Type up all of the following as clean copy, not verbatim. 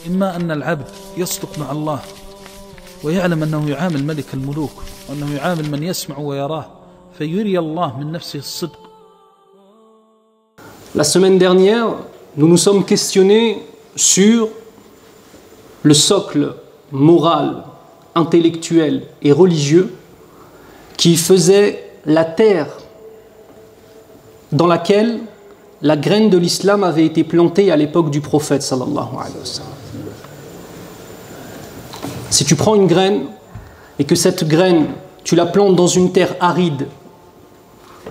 إما أن العبد يصدق مع الله ويعلم أنه يعامل ملك الملوك وأنه يعامل من يسمع ويراه فيري الله من نفسه الصدق. La semaine dernière, nous nous sommes questionnés sur le socle moral, intellectuel et religieux qui faisait la terre dans laquelle la graine de l'islam avait été plantée à l'époque du prophète sallallahu alayhi wa sallam. Si tu prends une graine et que cette graine, tu la plantes dans une terre aride,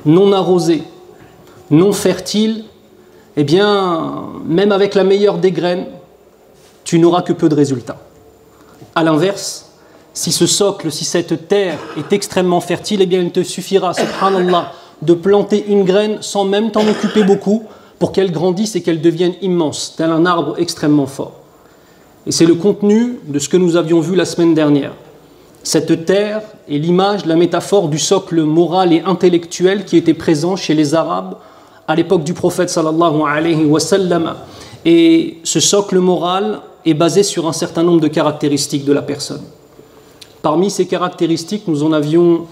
non arrosée, non fertile, eh bien, même avec la meilleure des graines, tu n'auras que peu de résultats. A l'inverse, si ce socle, si cette terre est extrêmement fertile, eh bien, il te suffira, subhanallah, de planter une graine sans même t'en occuper beaucoup pour qu'elle grandisse et qu'elle devienne immense, tel un arbre extrêmement fort. Et c'est le contenu de ce que nous avions vu la semaine dernière. Cette terre est l'image, la métaphore du socle moral et intellectuel qui était présent chez les Arabes à l'époque du prophète sallallahu alayhi wa sallam. Et ce socle moral est basé sur un certain nombre de caractéristiques de la personne. Parmi ces caractéristiques, nous en avions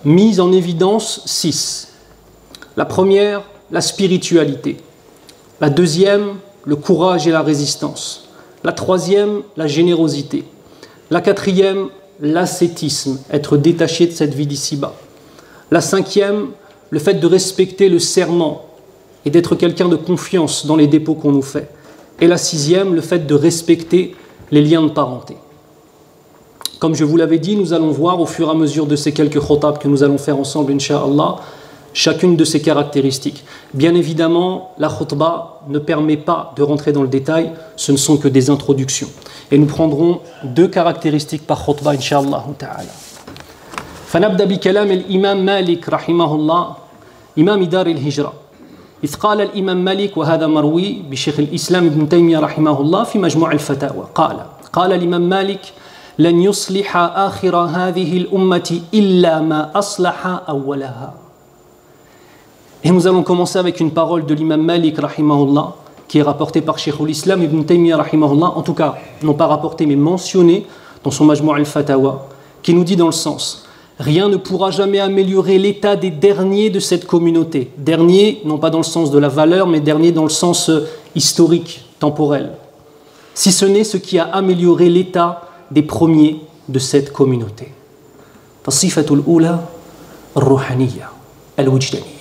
mis en évidence 6. La première, la spiritualité. La deuxième, le courage et la résistance. La troisième, la générosité. La quatrième, l'ascétisme, être détaché de cette vie d'ici-bas. La cinquième, le fait de respecter le serment et d'être quelqu'un de confiance dans les dépôts qu'on nous fait. Et la sixième, le fait de respecter les liens de parenté. Comme je vous l'avais dit, nous allons voir au fur et à mesure de ces quelques khotab que nous allons faire ensemble, incha'Allah, chacune de ces caractéristiques. Bien évidemment, la khutbah ne permet pas de rentrer dans le détail, ce ne sont que des introductions. Et nous prendrons 2 caractéristiques par khutbah, incha'Allah ta'ala. فنبدأ بكلام الإمام مالك رحمه الله إمام دار الهجرة. إذ قال الإمام مالك وهذا مروي بشيخ الإسلام ابن تيمية رحمه الله في مجموع الفتاوى قال الإمام مالك لن يصلح آخر هذه الأمة إلا ما أصلح أولها. Et nous allons commencer avec une parole de l'imam Malik rahimahullah qui est rapportée par Cheikh l'Islam ibn Taymiyyah rahimahullah, en tout cas non pas rapportée mais mentionnée dans son Majmou' al-Fatawa, qui nous dit dans le sens: rien ne pourra jamais améliorer l'état des derniers de cette communauté. Dernier, non pas dans le sens de la valeur, mais dernier dans le sens historique, temporel. Si ce n'est ce qui a amélioré l'état des premiers de cette communauté. Fasifatul ula al-ruhaniyya al-wujdaniyya.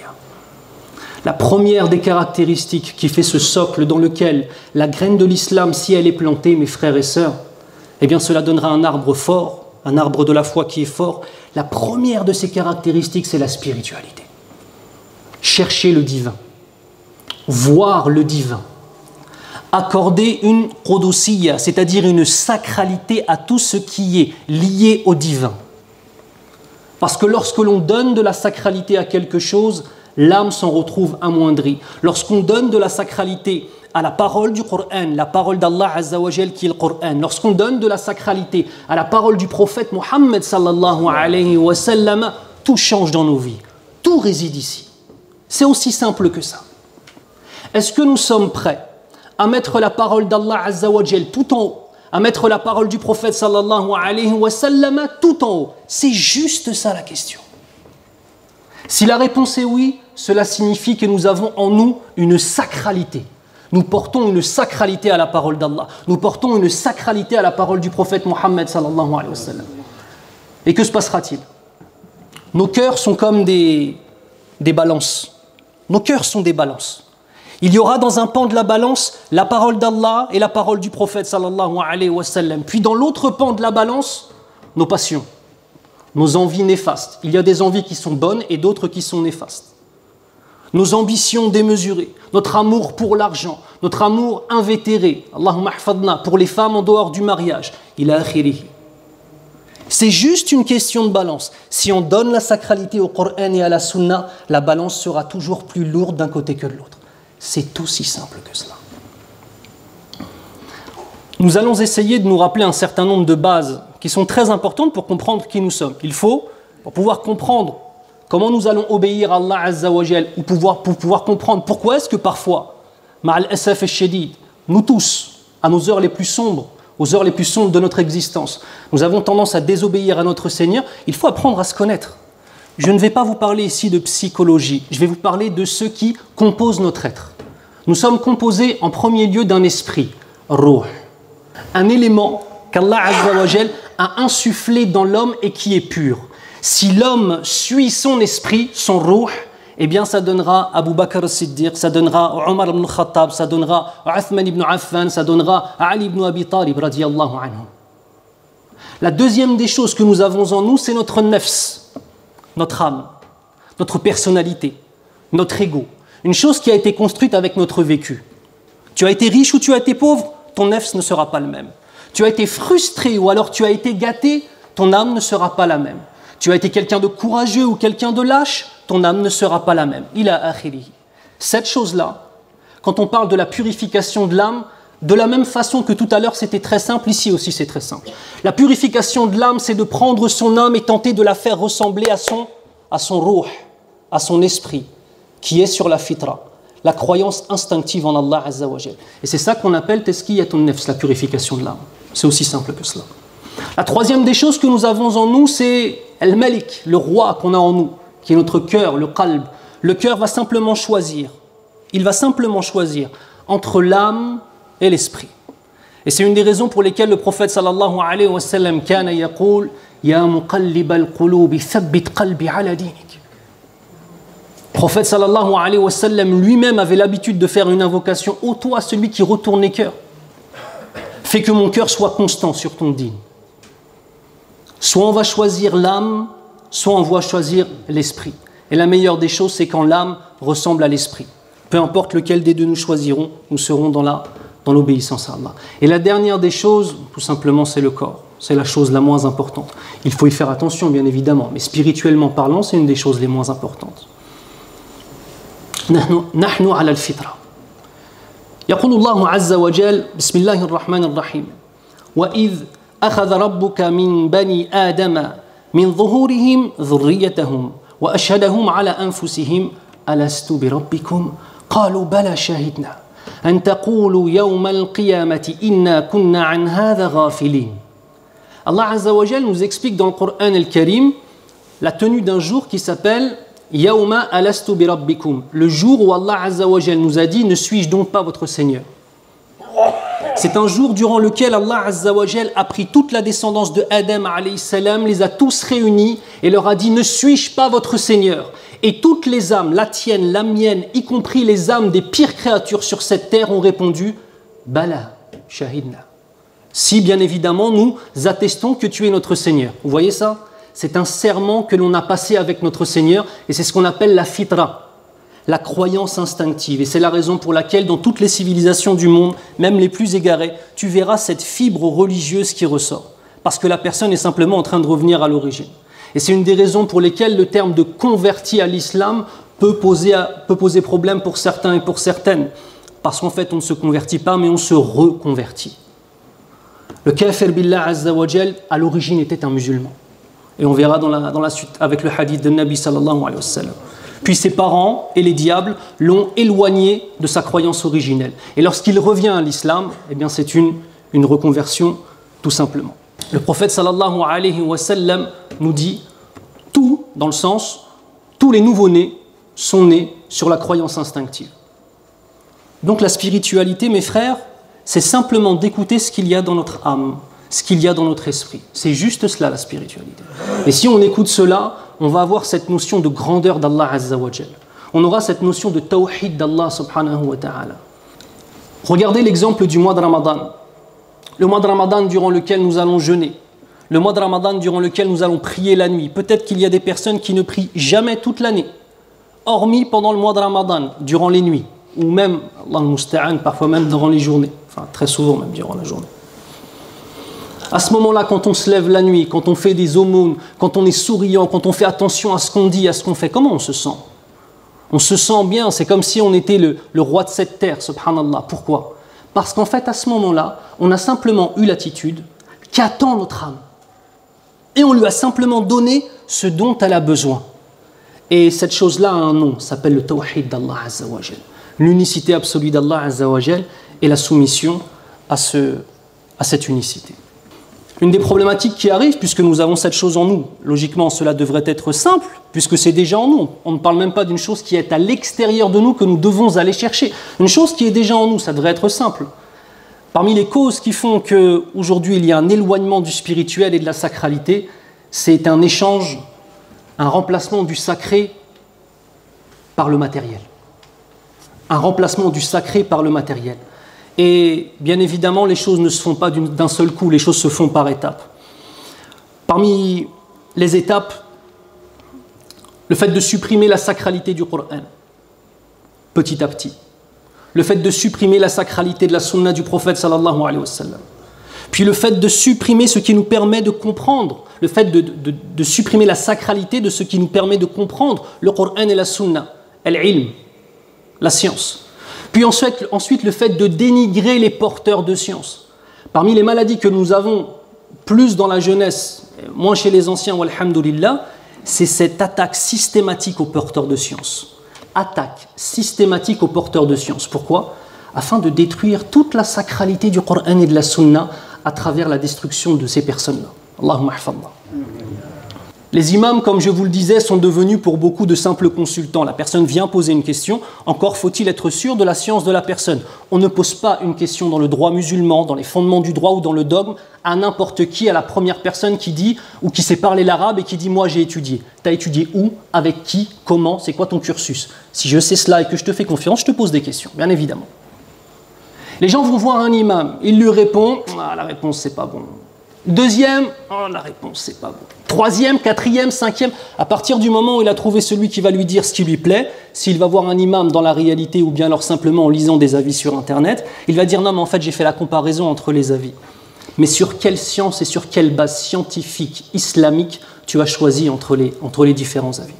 La première des caractéristiques qui fait ce socle dans lequel la graine de l'islam, si elle est plantée, mes frères et sœurs, eh bien cela donnera un arbre fort, un arbre de la foi qui est fort. La première de ces caractéristiques, c'est la spiritualité. Chercher le divin, voir le divin, accorder une qudusiyya, c'est-à-dire une sacralité à tout ce qui est lié au divin. Parce que lorsque l'on donne de la sacralité à quelque chose, l'âme s'en retrouve amoindrie. Lorsqu'on donne de la sacralité à la parole du Coran, la parole d'Allah Azza wa Jal qui est le Coran, lorsqu'on donne de la sacralité à la parole du prophète Mohammed sallallahu alayhi wa sallam, tout change dans nos vies. Tout réside ici. C'est aussi simple que ça. Est-ce que nous sommes prêts à mettre la parole d'Allah Azza wa Jal tout en haut, à mettre la parole du prophète sallallahu alayhi wa sallam tout en haut? C'est juste ça la question. Si la réponse est oui, cela signifie que nous avons en nous une sacralité. Nous portons une sacralité à la parole d'Allah. Nous portons une sacralité à la parole du prophète Mohammed sallallahu alayhi wa sallam. Et que se passera-t-il? Nos cœurs sont comme des balances. Nos cœurs sont des balances. Il y aura dans un pan de la balance la parole d'Allah et la parole du prophète sallallahu alayhi wa sallam. Puis dans l'autre pan de la balance, nos passions, nos envies néfastes. Il y a des envies qui sont bonnes et d'autres qui sont néfastes. Nos ambitions démesurées, notre amour pour l'argent, notre amour invétéré, Allahumma hfadna, pour les femmes en dehors du mariage, ila akhirihi. C'est juste une question de balance. Si on donne la sacralité au Coran et à la Sunna, la balance sera toujours plus lourde d'un côté que de l'autre. C'est aussi simple que cela. Nous allons essayer de nous rappeler un certain nombre de bases qui sont très importantes pour comprendre qui nous sommes. Il faut, pour pouvoir comprendre comment nous allons obéir à Allah Azza wa Jal, ou pour pouvoir comprendre pourquoi est-ce que parfois, ma'al asaf al-shadid, nous tous, à nos heures les plus sombres, aux heures les plus sombres de notre existence, nous avons tendance à désobéir à notre Seigneur, il faut apprendre à se connaître. Je ne vais pas vous parler ici de psychologie, je vais vous parler de ceux qui composent notre être. Nous sommes composés en premier lieu d'un esprit, ruh, un élément qu'Allah Azza wa Jal a insufflé dans l'homme et qui est pur. Si l'homme suit son esprit, son ruh, eh bien ça donnera Abu Bakr as-Siddiq, ça donnera Omar ibn Khattab, ça donnera Uthman ibn Affan, ça donnera Ali ibn Abi Talib radiyallahu anhu. La deuxième des choses que nous avons en nous, c'est notre nafs, notre âme, notre personnalité, notre ego. Une chose qui a été construite avec notre vécu. Tu as été riche ou tu as été pauvre, ton nafs ne sera pas le même. Tu as été frustré ou alors tu as été gâté, ton âme ne sera pas la même. Tu as été quelqu'un de courageux ou quelqu'un de lâche, ton âme ne sera pas la même. Ila akhirihi. Cette chose-là, quand on parle de la purification de l'âme, de la même façon que tout à l'heure c'était très simple, ici aussi c'est très simple. La purification de l'âme, c'est de prendre son âme et tenter de la faire ressembler à son ruh, à son esprit, qui est sur la fitra, la croyance instinctive en Allah Azza wa Jal. Et c'est ça qu'on appelle tazkiyatun nafs, la purification de l'âme. C'est aussi simple que cela. La troisième des choses que nous avons en nous, c'est Al-Malik, le roi qu'on a en nous, qui est notre cœur, le qalb. Le cœur va simplement choisir. Il va simplement choisir entre l'âme et l'esprit. Et c'est une des raisons pour lesquelles le prophète sallallahu alayhi wa sallam kana yaqul ya muqallib al-qulub thabbit qalbi ala dinik. Le prophète sallallahu alayhi wa sallam lui-même avait l'habitude de faire une invocation: ô toi celui qui retourne les cœurs, fais que mon cœur soit constant sur ton dîn. Soit on va choisir l'âme, soit on va choisir l'esprit. Et la meilleure des choses, c'est quand l'âme ressemble à l'esprit. Peu importe lequel des deux nous choisirons, nous serons dans l'obéissance à Allah. Et la dernière des choses, tout simplement, c'est le corps. C'est la chose la moins importante. Il faut y faire attention, bien évidemment, mais spirituellement parlant, c'est une des choses les moins importantes. نحن على الفطرة. يقول الله عز وجل بسم الله الرحمن الرحيم وإذ أخذ ربك من بني آدم من ظهورهم ذريتهم وأشهدهم على أنفسهم ألست بربكم قالوا بلى شهدنا أن تقولوا يوم القيامة إنا كنا عن هذا غافلين. Allah Azza wa Jal nous explique dans le Coran al-Karim la tenue d'un jour qui s'appelle Yawma alastu bi rabbikum, le jour où Allah Azza wa Jal nous a dit: ne suis-je donc pas votre Seigneur? C'est un jour durant lequel Allah Azza wa Jal a pris toute la descendance de Adam alayhi salam, les a tous réunis et leur a dit: ne suis-je pas votre Seigneur? Et toutes les âmes, la tienne, la mienne, y compris les âmes des pires créatures sur cette terre, ont répondu: Bala, shahidna. Si bien évidemment nous attestons que tu es notre Seigneur. Vous voyez ça? C'est un serment que l'on a passé avec notre Seigneur et c'est ce qu'on appelle la fitra, la croyance instinctive. Et c'est la raison pour laquelle dans toutes les civilisations du monde, même les plus égarées, tu verras cette fibre religieuse qui ressort. Parce que la personne est simplement en train de revenir à l'origine. Et c'est une des raisons pour lesquelles le terme de converti à l'islam peut poser problème pour certains et pour certaines. Parce qu'en fait, on ne se convertit pas, mais on se reconvertit. Le kafir billah azza wa jal, à l'origine, était un musulman. Et on verra dans la suite avec le hadith de Nabi sallallahu alayhi wa sallam. Puis ses parents et les diables l'ont éloigné de sa croyance originelle. Et lorsqu'il revient à l'islam, eh bien c'est une reconversion tout simplement. Le prophète sallallahu alayhi wa sallam nous dit tout, dans le sens, tous les nouveau-nés sont nés sur la croyance instinctive. Donc la spiritualité, mes frères, c'est simplement d'écouter ce qu'il y a dans notre âme, ce qu'il y a dans notre esprit. C'est juste cela la spiritualité. Et si on écoute cela, on va avoir cette notion de grandeur d'Allah Azza wa Jal. On aura cette notion de tawhid d'Allah subhanahu wa ta'ala. Regardez l'exemple du mois de Ramadan. Le mois de Ramadan durant lequel nous allons jeûner. Le mois de Ramadan durant lequel nous allons prier la nuit. Peut-être qu'il y a des personnes qui ne prient jamais toute l'année, hormis pendant le mois de Ramadan, durant les nuits, ou même, Allah al-Musta'an, parfois même durant les journées. Enfin, très souvent même durant la journée. À ce moment-là, quand on se lève la nuit, quand on fait des aumônes, quand on est souriant, quand on fait attention à ce qu'on dit, à ce qu'on fait, comment on se sent? On se sent bien, c'est comme si on était le roi de cette terre, subhanallah. Pourquoi? Parce qu'en fait, à ce moment-là, on a simplement eu l'attitude qu'attend notre âme. Et on lui a simplement donné ce dont elle a besoin. Et cette chose-là a un nom, ça s'appelle le tawhid d'Allah Azza wa Jal. L'unicité absolue d'Allah Azza wa Jal et la soumission à cette unicité. Une des problématiques qui arrive, puisque nous avons cette chose en nous, logiquement cela devrait être simple, puisque c'est déjà en nous. On ne parle même pas d'une chose qui est à l'extérieur de nous que nous devons aller chercher. Une chose qui est déjà en nous, ça devrait être simple. Parmi les causes qui font qu'aujourd'hui il y a un éloignement du spirituel et de la sacralité, c'est un échange, un remplacement du sacré par le matériel. Un remplacement du sacré par le matériel. Et bien évidemment, les choses ne se font pas d'un seul coup, les choses se font par étapes. Parmi les étapes, le fait de supprimer la sacralité du Coran, petit à petit. Le fait de supprimer la sacralité de la sunna du prophète sallallahu alayhi wa sallam. Puis le fait de supprimer ce qui nous permet de comprendre, le fait de supprimer la sacralité de ce qui nous permet de comprendre le Coran et la sunna, al-ilm, la science. Puis ensuite, le fait de dénigrer les porteurs de science. Parmi les maladies que nous avons plus dans la jeunesse, moins chez les anciens, walhamdulillah, c'est cette attaque systématique aux porteurs de science. Attaque systématique aux porteurs de science. Pourquoi ? Afin de détruire toute la sacralité du Coran et de la Sunna à travers la destruction de ces personnes-là. Allahumma hafadna. Les imams, comme je vous le disais, sont devenus pour beaucoup de simples consultants. La personne vient poser une question, encore faut-il être sûr de la science de la personne. On ne pose pas une question dans le droit musulman, dans les fondements du droit ou dans le dogme, à n'importe qui, à la première personne qui dit, ou qui sait parler l'arabe et qui dit « moi j'ai étudié ». Tu as étudié où, avec qui, comment, c'est quoi ton cursus? Si je sais cela et que je te fais confiance, je te pose des questions, bien évidemment. Les gens vont voir un imam, il lui répond « ah, la réponse c'est pas bon ». Deuxième, oh, la réponse, c'est pas bon. Troisième, quatrième, cinquième, à partir du moment où il a trouvé celui qui va lui dire ce qui lui plaît, s'il va voir un imam dans la réalité ou bien alors simplement en lisant des avis sur Internet, il va dire non, mais en fait, j'ai fait la comparaison entre les avis. Mais sur quelle science et sur quelle base scientifique, islamique, tu as choisi entre les différents avis?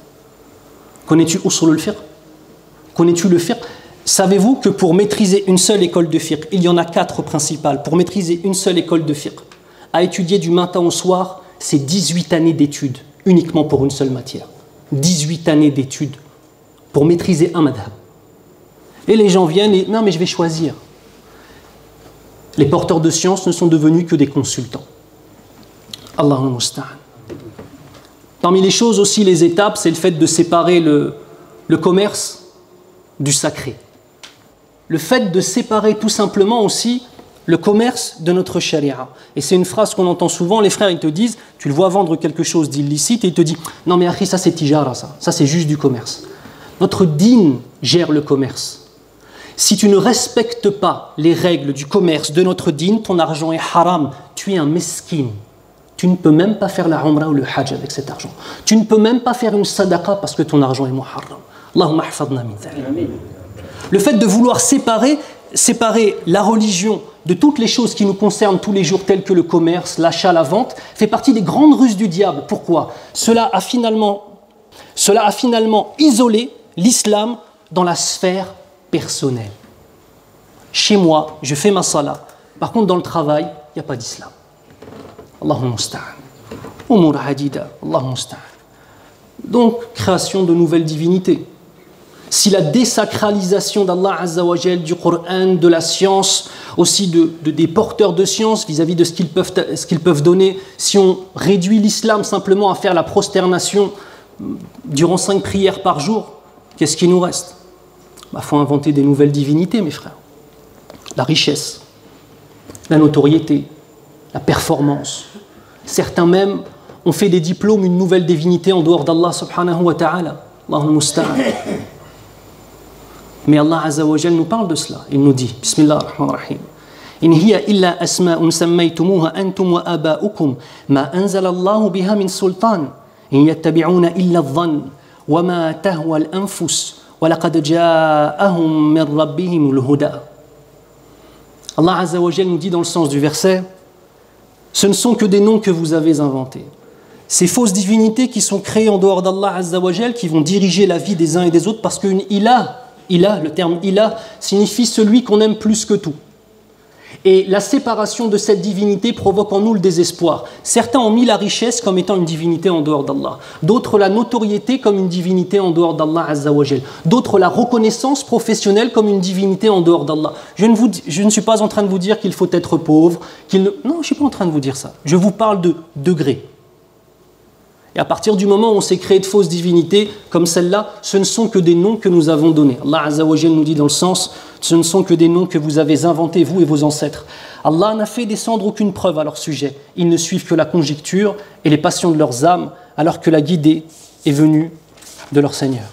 Connais-tu usul al-fiqh? Connais-tu le fiqh? Savez-vous que pour maîtriser une seule école de fiqh, il y en a 4 principales, pour maîtriser une seule école de fiqh, à étudier du matin au soir, c'est 18 années d'études, uniquement pour une seule matière. 18 années d'études pour maîtriser un madhab. Et les gens viennent et « non mais je vais choisir ». Les porteurs de science ne sont devenus que des consultants. Allahumma musta'an. Parmi les choses aussi, les étapes, c'est le fait de séparer le commerce du sacré. Le fait de séparer tout simplement aussi le commerce de notre charia. Et c'est une phrase qu'on entend souvent, les frères ils te disent, tu le vois vendre quelque chose d'illicite et il te dit, non mais akhi, ça c'est tijara, ça c'est juste du commerce. Notre dîn gère le commerce. Si tu ne respectes pas les règles du commerce de notre dîn, ton argent est haram, tu es un meskin. Tu ne peux même pas faire la umrah ou le hajj avec cet argent. Tu ne peux même pas faire une sadaqa parce que ton argent est muharram. Allahumma hafadna min dhalik. Le fait de vouloir séparer la religion de toutes les choses qui nous concernent tous les jours, telles que le commerce, l'achat, la vente, fait partie des grandes ruses du diable. Pourquoi ? Cela a finalement isolé l'islam dans la sphère personnelle. Chez moi, je fais ma salat. Par contre, dans le travail, il n'y a pas d'islam. Allahumma musta'an. Umur hadida. Allahumma musta'an. Donc, création de nouvelles divinités. Si la désacralisation d'Allah Azza wa Jal, du Coran, de la science, aussi des porteurs de science vis-à-vis de ce qu'ils peuvent donner, si on réduit l'islam simplement à faire la prosternation durant 5 prières par jour, qu'est-ce qui nous reste ? Il faut inventer des nouvelles divinités, mes frères. La richesse, la notoriété, la performance. Certains même ont fait des diplômes, une nouvelle divinité en dehors d'Allah subhanahu wa ta'ala. Allahumma musta'an. Mais Allah Azza wa Jal nous parle de cela. Il nous dit, Bismillah ar-Rahman ar-Rahim, In hiya illa asma'un sammaytumuha antum wa aba'ukum ma anzala Allahu biha min sultan in yattabi'una illa adh-dhann wa ma tahwa al-anfus wa laqad ja'ahum min rabbihim al-huda. Allah Azza wa Jal nous dit dans le sens du verset, ce ne sont que des noms que vous avez inventés. Ces fausses divinités qui sont créées en dehors d'Allah Azza wa Jal, qui vont diriger la vie des uns et des autres, parce qu'une ilah, le terme ilah, signifie celui qu'on aime plus que tout. Et la séparation de cette divinité provoque en nous le désespoir. Certains ont mis la richesse comme étant une divinité en dehors d'Allah. D'autres la notoriété comme une divinité en dehors d'Allah Azza wa Jal. D'autres la reconnaissance professionnelle comme une divinité en dehors d'Allah. Je ne suis pas en train de vous dire qu'il faut être pauvre. Non, je ne suis pas en train de vous dire ça. Je vous parle de degrés. Et à partir du moment où on s'est créé de fausses divinités comme celle-là, ce ne sont que des noms que nous avons donnés. Allah Azza wa Jal nous dit dans le sens, ce ne sont que des noms que vous avez inventés, vous et vos ancêtres. Allah n'a fait descendre aucune preuve à leur sujet. Ils ne suivent que la conjecture et les passions de leurs âmes, alors que la guidée est venue de leur Seigneur.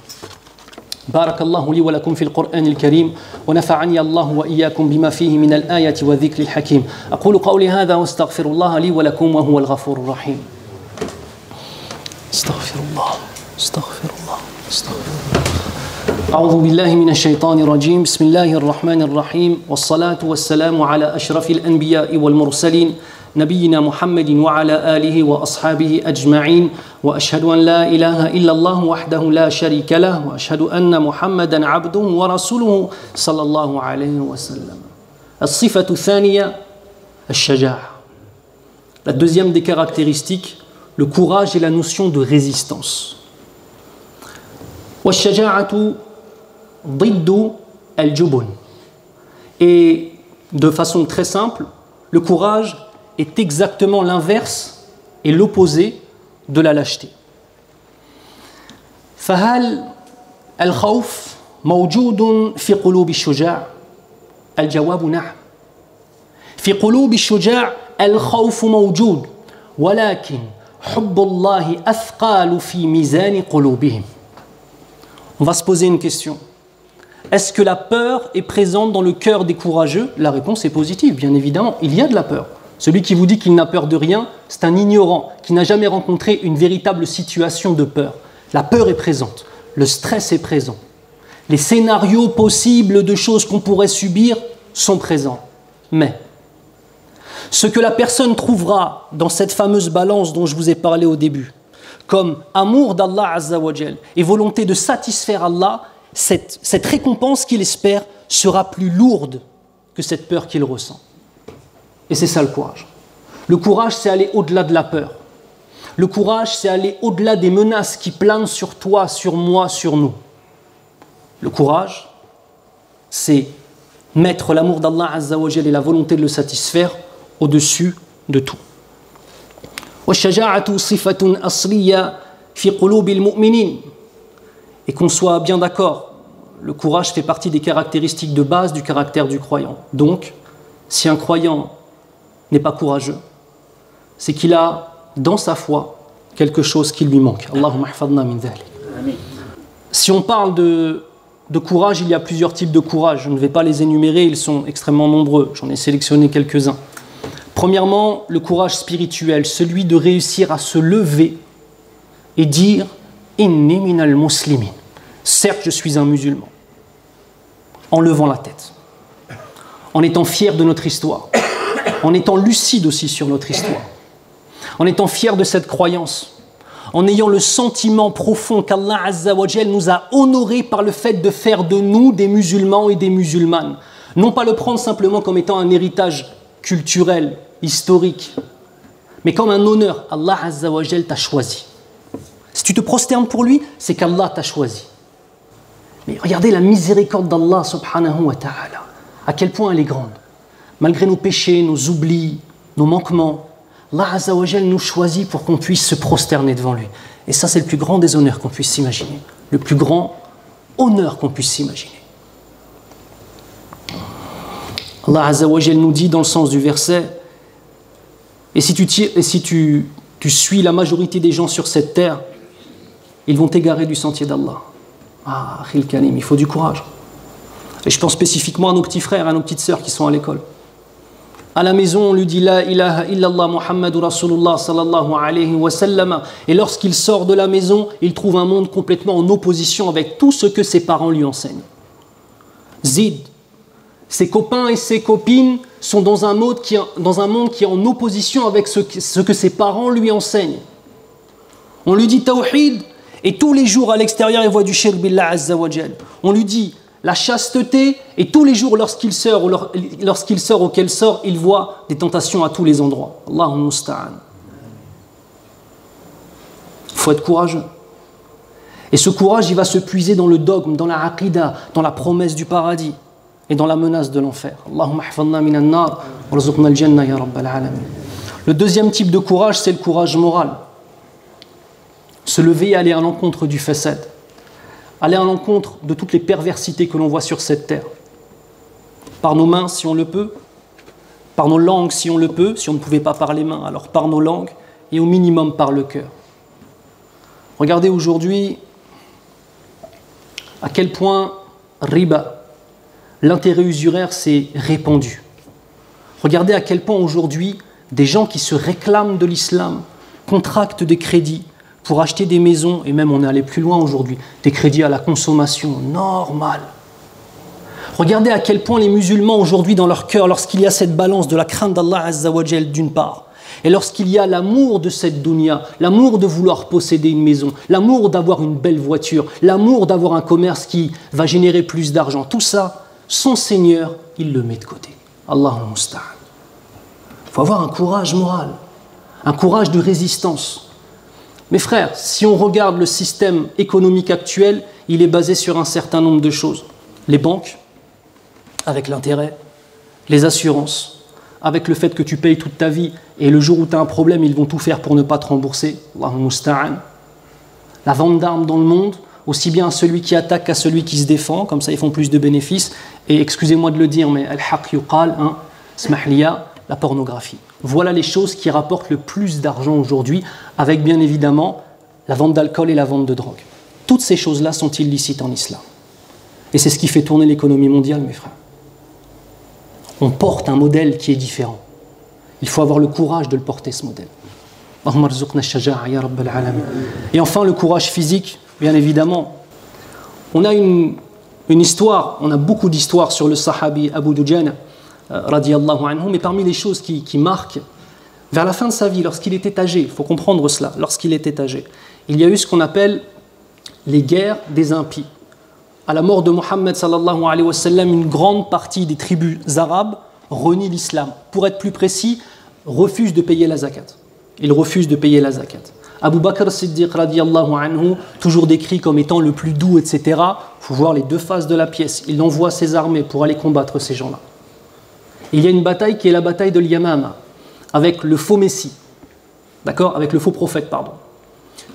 بارك الله لي ولكم في القرآن الكريم ونفعني الله وإياكم بما فيه من الآية والذكر الحكيم أقول قولي هذا واستغفر الله لي ولكم وهو الغفور الرحيم استغفر الله استغفر الله استغفر الله أعوذ بالله من الشيطان الرجيم بسم الله الرحمن الرحيم والصلاة والسلام على أشرف الأنبياء والمرسلين نبينا محمد وعلى آله وأصحابه أجمعين وأشهد أن لا إله إلا الله وحده لا شريك له وأشهد أن محمدا عبده ورسوله صلى الله عليه وسلم. الصفة الثانية الشجاعة. La deuxième des caractéristiques, le courage et la notion de résistance. والشجاعة ضد الجبن. Et de façon très simple, le courage est exactement l'inverse et l'opposé de la lâcheté. فهل الخوف موجود في قلوب الشجاع؟ الجواب نعم. في قلوب الشجاع الخوف موجود ولكن حب الله أثقال في ميزان قلوبهم. On va se poser une question. Est-ce que la peur est présente dans le cœur des courageux? La réponse est positive, bien évidemment. Il y a de la peur. Celui qui vous dit qu'il n'a peur de rien, c'est un ignorant qui n'a jamais rencontré une véritable situation de peur. La peur est présente, le stress est présent. Les scénarios possibles de choses qu'on pourrait subir sont présents. Mais ce que la personne trouvera dans cette fameuse balance dont je vous ai parlé au début, comme amour d'Allah Azza wa Jal et volonté de satisfaire Allah, cette récompense qu'il espère sera plus lourde que cette peur qu'il ressent. Et c'est ça le courage. Le courage, c'est aller au-delà de la peur. Le courage, c'est aller au-delà des menaces qui planent sur toi, sur moi, sur nous. Le courage, c'est mettre l'amour d'Allah Azza wa Jal et la volonté de le satisfaire au-dessus de tout. وَالشَّجَاعَةُ صِفَةٌ أَصْلِيَّةٌ فِي قُلُوبِ الْمُؤْمِنِينَ. Et qu'on soit bien d'accord, le courage fait partie des caractéristiques de base du caractère du croyant. Donc, si un croyant n'est pas courageux, c'est qu'il a dans sa foi quelque chose qui lui manque. Allahumma hafadna min dhalik. Si on parle de courage, il y a plusieurs types de courage. Je ne vais pas les énumérer, ils sont extrêmement nombreux. J'en ai sélectionné quelques-uns. Premièrement, le courage spirituel, celui de réussir à se lever et dire « Inni minal muslimin ». Certes, je suis un musulman. En levant la tête, en étant fier de notre histoire, en étant lucide aussi sur notre histoire, en étant fier de cette croyance, en ayant le sentiment profond qu'Allah Azza wa Jal nous a honorés par le fait de faire de nous des musulmans et des musulmanes. Non pas le prendre simplement comme étant un héritage culturel, historique, mais comme un honneur. Allah Azza wa Jal t'a choisi. Si tu te prosternes pour lui, c'est qu'Allah t'a choisi. Mais regardez la miséricorde d'Allah subhanahu wa ta'ala, à quel point elle est grande. Malgré nos péchés, nos oublis, nos manquements, Allah Azza wa Jal nous choisit pour qu'on puisse se prosterner devant lui. Et ça, c'est le plus grand des honneurs qu'on puisse s'imaginer. Le plus grand honneur qu'on puisse s'imaginer. Allah Azza wa Jal nous dit dans le sens du verset, et si tu suis la majorité des gens sur cette terre, ils vont t'égarer du sentier d'Allah. Ah, Akhil Karim, il faut du courage. Et je pense spécifiquement à nos petits frères, à nos petites sœurs qui sont à l'école. À la maison, on lui dit La ilaha illallah Muhammadur Rasulullah sallallahu alayhi wa sallam. Et lorsqu'il sort de la maison, il trouve un monde complètement en opposition avec tout ce que ses parents lui enseignent. Zid, ses copains et ses copines sont dans un monde qui est en opposition avec ce que ses parents lui enseignent. On lui dit Tawhid, et tous les jours à l'extérieur, il voit du shirk billah azza wa jal. On lui dit la chasteté, et tous les jours lorsqu'il sort ou qu'elle sort, il voit des tentations à tous les endroits. Allahumma musta'an. Il faut être courageux. Et ce courage, il va se puiser dans le dogme, dans la aqidah, dans la promesse du paradis et dans la menace de l'enfer. Allahumma hafadna minan nar, warzuqna al-jannah ya rabbal alamin. Le deuxième type de courage, c'est le courage moral. Se lever et aller à l'encontre du fasad. Aller à l'encontre de toutes les perversités que l'on voit sur cette terre. Par nos mains, si on le peut. Par nos langues, si on le peut. Si on ne pouvait pas par les mains, alors par nos langues. Et au minimum par le cœur. Regardez aujourd'hui à quel point riba, l'intérêt usuraire, s'est répandu. Regardez à quel point aujourd'hui, des gens qui se réclament de l'islam contractent des crédits pour acheter des maisons, et même on est allé plus loin aujourd'hui, des crédits à la consommation normale. Regardez à quel point les musulmans aujourd'hui dans leur cœur, lorsqu'il y a cette balance de la crainte d'Allah Azza wa Jal d'une part, et lorsqu'il y a l'amour de cette dunya, l'amour de vouloir posséder une maison, l'amour d'avoir une belle voiture, l'amour d'avoir un commerce qui va générer plus d'argent, tout ça, son Seigneur, il le met de côté. Allahumma musta'an. Il faut avoir un courage moral, un courage de résistance. Mes frères, si on regarde le système économique actuel, il est basé sur un certain nombre de choses. Les banques, avec l'intérêt, les assurances, avec le fait que tu payes toute ta vie et le jour où tu as un problème, ils vont tout faire pour ne pas te rembourser. Allahumma musta'an. La vente d'armes dans le monde, aussi bien à celui qui attaque qu'à celui qui se défend, comme ça ils font plus de bénéfices. Et excusez-moi de le dire, mais al-haq yuqal, smahliya, la pornographie. Voilà les choses qui rapportent le plus d'argent aujourd'hui, avec bien évidemment la vente d'alcool et la vente de drogue. Toutes ces choses-là sont illicites en islam. Et c'est ce qui fait tourner l'économie mondiale, mes frères. On porte un modèle qui est différent. Il faut avoir le courage de le porter, ce modèle. Et enfin, le courage physique, bien évidemment. On a une histoire, on a beaucoup d'histoires sur le sahabi Abu Dujana, radiyallahu anhu, mais parmi les choses qui marquent, vers la fin de sa vie, lorsqu'il était âgé, il faut comprendre cela, lorsqu'il était âgé, il y a eu ce qu'on appelle les guerres des impies. À la mort de Mohammed sallallahu alayhi wa sallam, une grande partie des tribus arabes renient l'islam. Pour être plus précis, refusent de payer la zakat. Ils refusent de payer la zakat. Abu Bakr Siddiq radiyallahu anhu, toujours décrit comme étant le plus doux, etc. Il faut voir les deux faces de la pièce. Il envoie ses armées pour aller combattre ces gens-là. Il y a une bataille qui est la bataille de l'Yamama, avec le faux messie, d'accord, avec le faux prophète, pardon.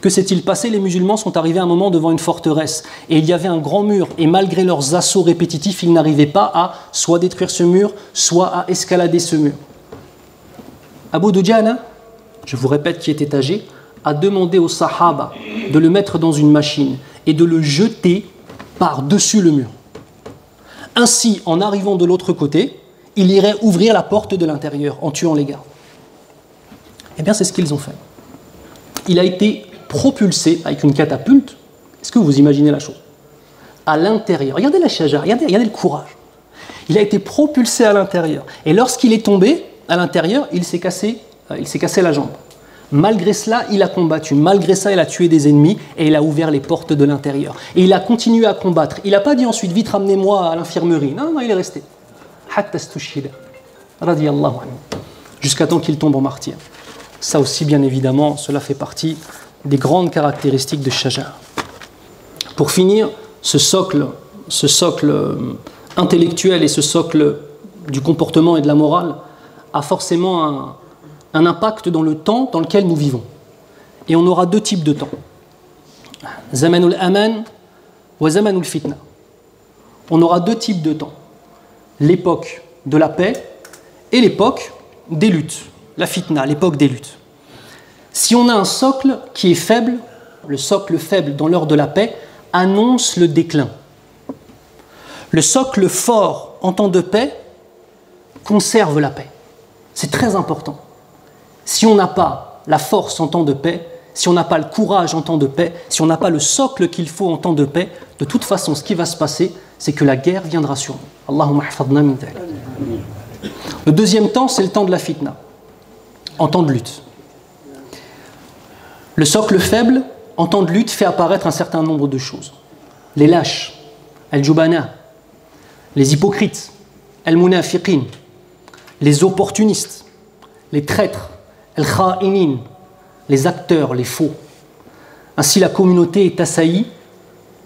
Que s'est-il passé? Les musulmans sont arrivés à un moment devant une forteresse et il y avait un grand mur et malgré leurs assauts répétitifs, ils n'arrivaient pas à soit détruire ce mur, soit à escalader ce mur. Abu Dujana, je vous répète qui était âgé, a demandé aux sahaba de le mettre dans une machine et de le jeter par-dessus le mur. Ainsi, en arrivant de l'autre côté, il irait ouvrir la porte de l'intérieur en tuant les gardes. Eh bien, c'est ce qu'ils ont fait. Il a été propulsé avec une catapulte. Est-ce que vous imaginez la chose? À l'intérieur. Regardez la shaja, regardez le courage. Il a été propulsé à l'intérieur. Et lorsqu'il est tombé à l'intérieur, il s'est cassé la jambe. Malgré cela, il a combattu. Malgré ça, il a tué des ennemis et il a ouvert les portes de l'intérieur. Et il a continué à combattre. Il n'a pas dit ensuite, vite ramenez-moi à l'infirmerie. Non, il est resté. Jusqu'à temps qu'il tombe en martyr. Ça aussi, bien évidemment, cela fait partie des grandes caractéristiques de Shaja. Pour finir, ce socle intellectuel et ce socle du comportement et de la morale a forcément un impact dans le temps dans lequel nous vivons. Et on aura deux types de temps. Zamanul aman wa zamanul fitna. On aura deux types de temps. L'époque de la paix et l'époque des luttes. La fitna, l'époque des luttes. Si on a un socle qui est faible, le socle faible dans l'heure de la paix annonce le déclin. Le socle fort en temps de paix conserve la paix. C'est très important. Si on n'a pas la force en temps de paix, si on n'a pas le courage en temps de paix, si on n'a pas le socle qu'il faut en temps de paix, de toute façon, ce qui va se passer, c'est que la guerre viendra sur nous. Allahumma hafadna min dhalik. Le deuxième temps, c'est le temps de la fitna, en temps de lutte. Le socle faible, en temps de lutte, fait apparaître un certain nombre de choses. Les lâches, al-jubana, les hypocrites, al-munafiqin, les opportunistes, les traîtres, al-kha'inin, les acteurs, les faux. Ainsi, la communauté est assaillie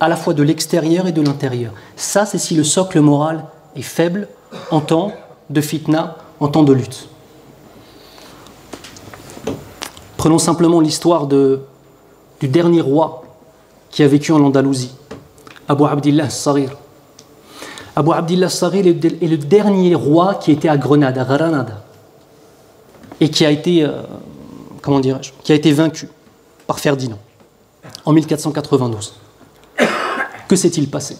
à la fois de l'extérieur et de l'intérieur. Ça, c'est si le socle moral est faible en temps de fitna, en temps de lutte. Prenons simplement l'histoire du dernier roi qui a vécu en Andalousie, Abu Abdillah al-Saghir. Abu Abdillah al-Saghir est le dernier roi qui était à Grenade, à Granada, et qui a été, qui a été vaincu par Ferdinand en 1492. Que s'est-il passé?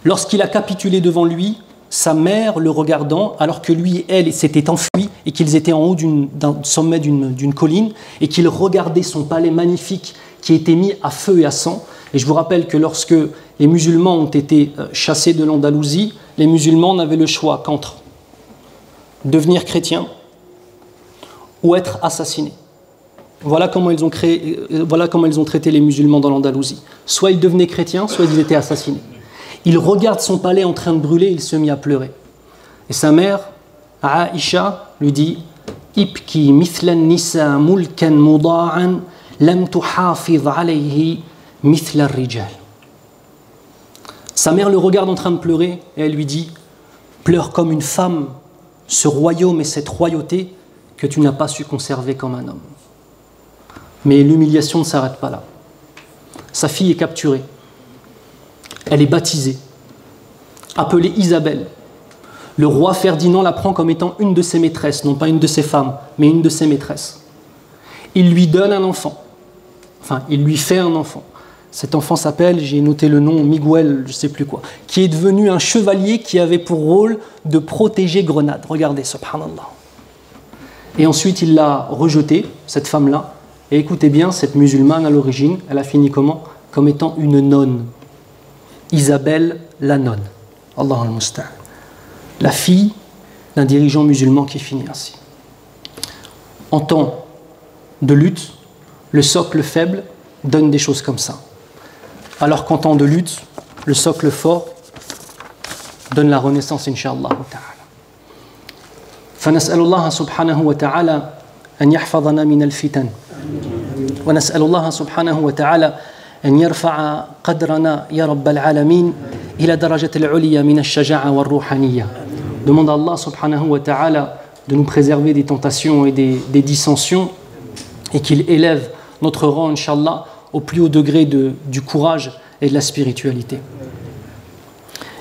Lorsqu'il a capitulé devant lui, sa mère le regardant, alors que lui et elle s'étaient enfuis et qu'ils étaient en haut d'un sommet d'une colline et qu'ils regardaient son palais magnifique qui était mis à feu et à sang. Et je vous rappelle que lorsque les musulmans ont été chassés de l'Andalousie, les musulmans n'avaient le choix qu'entre devenir chrétiens ou être assassinés. Voilà comment ils ont traité les musulmans dans l'Andalousie. Soit ils devenaient chrétiens, soit ils étaient assassinés. Il regarde son palais en train de brûler, il se mit à pleurer. Et sa mère, Aïcha, lui dit « Ibki mithlan nisa mulkan muda'an lam tuhafiz alayhi mithla rijal » Sa mère le regarde en train de pleurer et elle lui dit « Pleure comme une femme, ce royaume et cette royauté que tu n'as pas su conserver comme un homme. » Mais l'humiliation ne s'arrête pas là. Sa fille est capturée. Elle est baptisée, appelée Isabelle. Le roi Ferdinand la prend comme étant une de ses maîtresses, non pas une de ses femmes, mais une de ses maîtresses. Il lui donne un enfant. Enfin, il lui fait un enfant. Cet enfant s'appelle, j'ai noté le nom, Miguel, je ne sais plus quoi, qui est devenu un chevalier qui avait pour rôle de protéger Grenade. Regardez, subhanallah. Et ensuite, il l'a rejetée, cette femme-là. Et écoutez bien, cette musulmane à l'origine, elle a fini comment? Comme étant une nonne. Isabelle la nonne. Allah al-Musta'an. La fille d'un dirigeant musulman qui finit ainsi. En temps de lutte, le socle faible donne des choses comme ça. Alors qu'en temps de lutte, le socle fort donne la renaissance, incha'Allah ta'ala. فنسأل الله سبحانه وتعالى أن يحفظنا من الفتن ونسأل الله سبحانه وتعالى أن يرفع قدرنا يا رب العالمين إلى درجة العليا من الشجاعة والروحانية. Demande à Allah subhanahu wa ta'ala de nous préserver des tentations et des dissensions et qu'il élève notre rang, Inch'Allah, au plus haut degré du courage et de la spiritualité.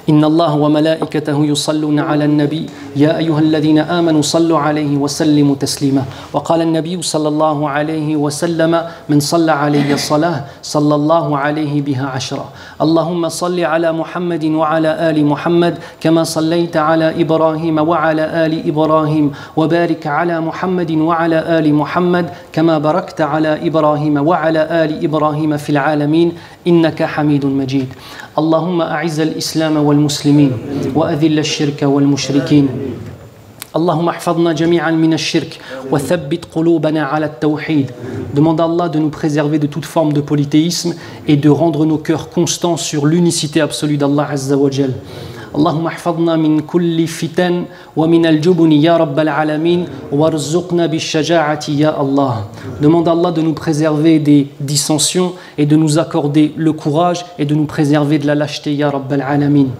إن الله وملائكته يصلون على النبي يا أيها الذين آمنوا صلوا عليه وسلموا تسليما وقال النبي صلى الله عليه وسلم من صلى علي الصلاة صلى الله عليه بها عشرة اللهم صل على محمد وعلى آل محمد كما صليت على إبراهيم وعلى آل إبراهيم وبارك على محمد وعلى آل محمد كما باركت على إبراهيم وعلى آل إبراهيم في العالمين إنك حميد مجيد اللهم أعز الإسلام والمسلمين وأذل الشرك والمشركين اللهم احفظنا جميعا من الشرك وثبت قلوبنا على التوحيد. Demande à Allah de nous préserver de toute forme de polythéisme et de rendre nos cœurs constants sur l'unicité absolue d'Allah Azza wa Jal. اللهم احفظنا من كل فتن ومن الجبن يا رب العالمين وارزقنا بالشجاعة يا الله. Demande à Allah de nous préserver des dissensions et de nous accorder le courage et de nous préserver de la lâcheté ya رب العالمين.